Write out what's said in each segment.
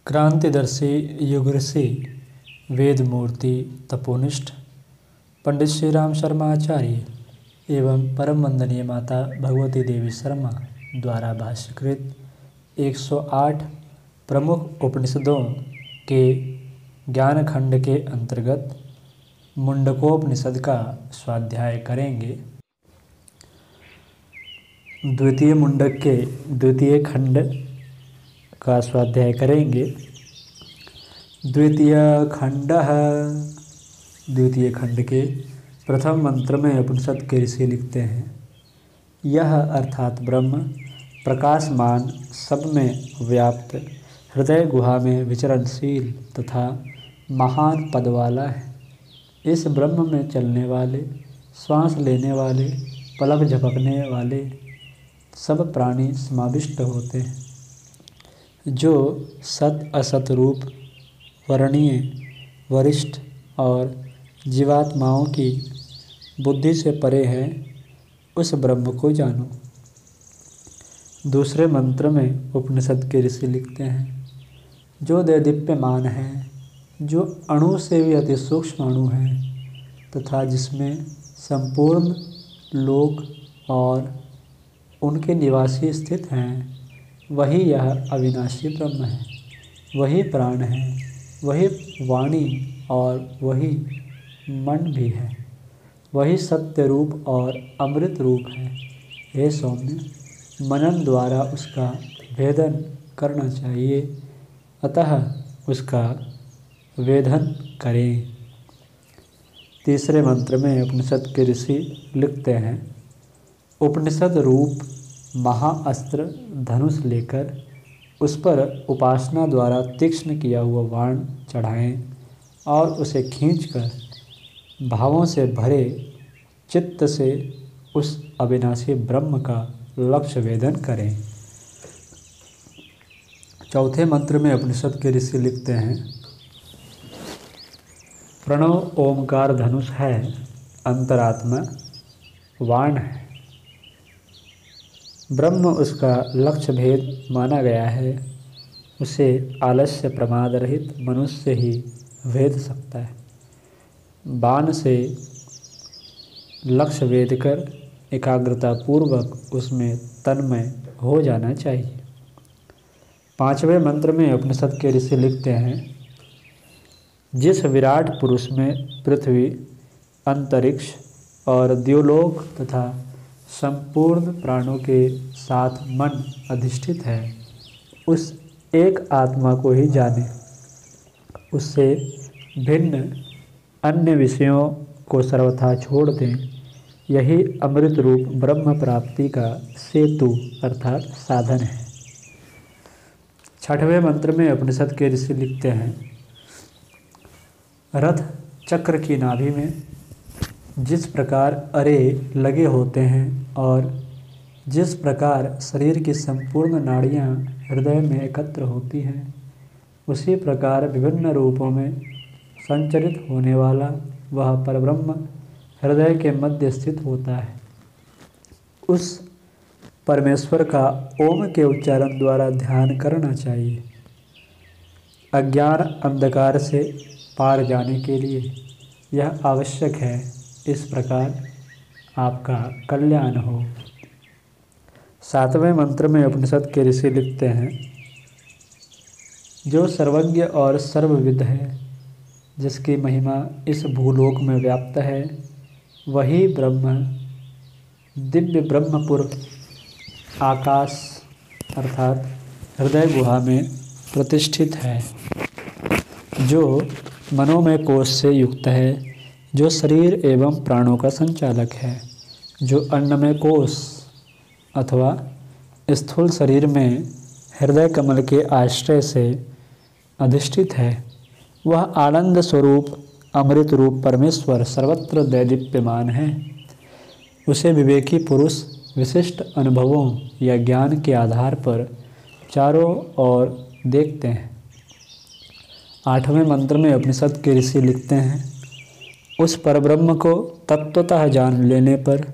क्रांतिदर्शी युग ऋषि वेद मूर्ति तपोनिष्ठ पंडित श्री राम शर्मा आचार्य एवं परम वंदनीय माता भगवती देवी शर्मा द्वारा भाष्यकृत 108 प्रमुख उपनिषदों के ज्ञान खंड के अंतर्गत मुंडकोपनिषद का स्वाध्याय करेंगे। द्वितीय मुंडक के द्वितीय खंड का स्वाध्याय करेंगे। द्वितीय खंड के प्रथम मंत्र में उपनिषद के ऋषि लिखते हैं, यह अर्थात ब्रह्म प्रकाशमान सब में व्याप्त हृदय गुहा में विचरणशील तथा महान पद वाला है। इस ब्रह्म में चलने वाले, श्वास लेने वाले, पलक झपकने वाले सब प्राणी समाविष्ट होते हैं, जो सत असत रूप वर्णीय वरिष्ठ और जीवात्माओं की बुद्धि से परे है, उस ब्रह्म को जानो। दूसरे मंत्र में उपनिषद के ऋषि लिखते हैं, जो दैदीप्यमान है, जो अणु से भी अति सूक्ष्म अणु है तथा जिसमें संपूर्ण लोक और उनके निवासी स्थित हैं, वही यह अविनाशी ब्रह्म है, वही प्राण है, वही वाणी और वही मन भी है, वही सत्य रूप और अमृत रूप है। हे सौम्य, मनन द्वारा उसका वेदन करना चाहिए, अतः उसका वेदन करें। तीसरे मंत्र में उपनिषद के ऋषि लिखते हैं, उपनिषद रूप महाअस्त्र धनुष लेकर उस पर उपासना द्वारा तीक्ष्ण किया हुआ बाण चढ़ाएं और उसे खींचकर भावों से भरे चित्त से उस अविनाशी ब्रह्म का लक्ष्य वेदन करें। चौथे मंत्र में उपनिषद के ऋषि लिखते हैं, प्रणव ओमकार धनुष है, अंतरात्मा वाण है। ब्रह्म उसका लक्ष्य भेद माना गया है, उसे आलस्य प्रमाद रहित मनुष्य ही भेद सकता है। बाण से लक्ष्य वेद कर एकाग्रता पूर्वक उसमें तन्मय हो जाना चाहिए। पांचवें मंत्र में उपनिषद के ऋषि लिखते हैं, जिस विराट पुरुष में पृथ्वी, अंतरिक्ष और द्युलोक तथा संपूर्ण प्राणों के साथ मन अधिष्ठित है, उस एक आत्मा को ही जाने। उससे भिन्न अन्य विषयों को सर्वथा छोड़ दें। यही अमृत रूप ब्रह्म प्राप्ति का सेतु अर्थात साधन है। छठवें मंत्र में उपनिषद के ऋषि लिखते हैं, रथ चक्र की नाभि में जिस प्रकार अरे लगे होते हैं और जिस प्रकार शरीर की संपूर्ण नाड़ियाँ हृदय में एकत्र होती हैं, उसी प्रकार विभिन्न रूपों में संचरित होने वाला वह परब्रह्म हृदय के मध्य स्थित होता है। उस परमेश्वर का ओम के उच्चारण द्वारा ध्यान करना चाहिए। अज्ञान अंधकार से पार जाने के लिए यह आवश्यक है, इस प्रकार आपका कल्याण हो। सातवें मंत्र में उपनिषद के ऋषि लिखते हैं, जो सर्वज्ञ और सर्वविद है, जिसकी महिमा इस भूलोक में व्याप्त है, वही ब्रह्म दिव्य ब्रह्मपुर आकाश अर्थात हृदय गुहा में प्रतिष्ठित है, जो मनोमय कोश से युक्त है, जो शरीर एवं प्राणों का संचालक है, जो अन्नमय कोश अथवा स्थूल शरीर में हृदय कमल के आश्रय से अधिष्ठित है। वह आनंद स्वरूप अमृत रूप परमेश्वर सर्वत्र दैदीप्यमान है। उसे विवेकी पुरुष विशिष्ट अनुभवों या ज्ञान के आधार पर चारों ओर देखते हैं। आठवें मंत्र में उपनिषद के ऋषि लिखते हैं, उस परब्रह्म को तत्वतः जान लेने पर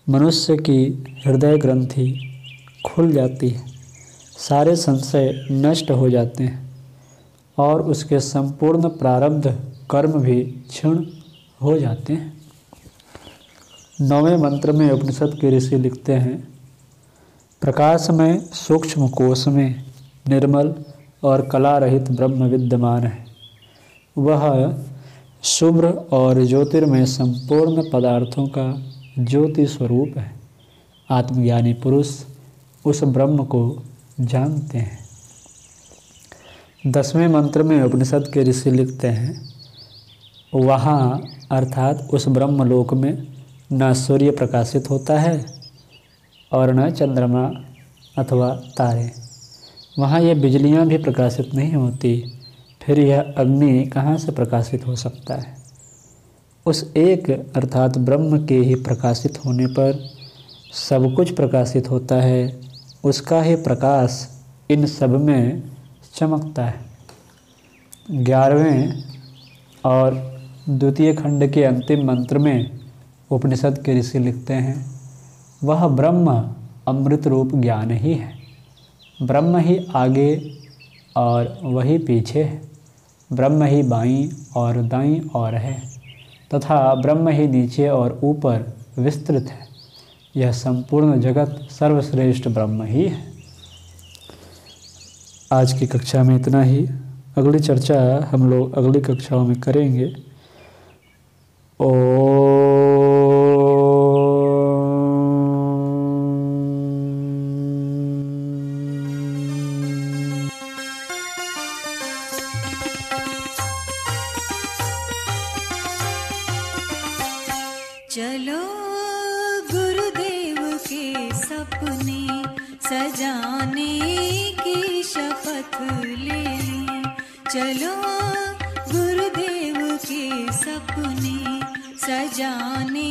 मनुष्य की हृदय ग्रंथि खुल जाती है, सारे संशय नष्ट हो जाते हैं और उसके संपूर्ण प्रारब्ध कर्म भी क्षीण हो जाते हैं। 9वें मंत्र में उपनिषद के ऋषि लिखते हैं, प्रकाशमय सूक्ष्म कोश में निर्मल और कला रहित ब्रह्म विद्यमान है। वह शुभ्र और ज्योतिर्मय संपूर्ण पदार्थों का ज्योति स्वरूप है। आत्मज्ञानी पुरुष उस ब्रह्म को जानते हैं। 10वें मंत्र में उपनिषद के ऋषि लिखते हैं, वहाँ अर्थात उस ब्रह्मलोक में न सूर्य प्रकाशित होता है और न चंद्रमा अथवा तारे। वहाँ ये बिजलियाँ भी प्रकाशित नहीं होती, फिर यह अग्नि कहाँ से प्रकाशित हो सकता है। उस एक अर्थात ब्रह्म के ही प्रकाशित होने पर सब कुछ प्रकाशित होता है। उसका ही प्रकाश इन सब में चमकता है। 11वें और द्वितीय खंड के अंतिम मंत्र में उपनिषद के ऋषि लिखते हैं, वह ब्रह्म अमृत रूप ज्ञान ही है। ब्रह्म ही आगे और वही पीछे है। ब्रह्म ही बाईं और दाईं ओर है तथा ब्रह्म ही नीचे और ऊपर विस्तृत है। यह संपूर्ण जगत सर्वश्रेष्ठ ब्रह्म ही है। आज की कक्षा में इतना ही। अगली चर्चा हम लोग अगली कक्षाओं में करेंगे। चलो गुरुदेव के सपने सजाने की शपथ ले ली। चलो गुरुदेव के सपने सजाने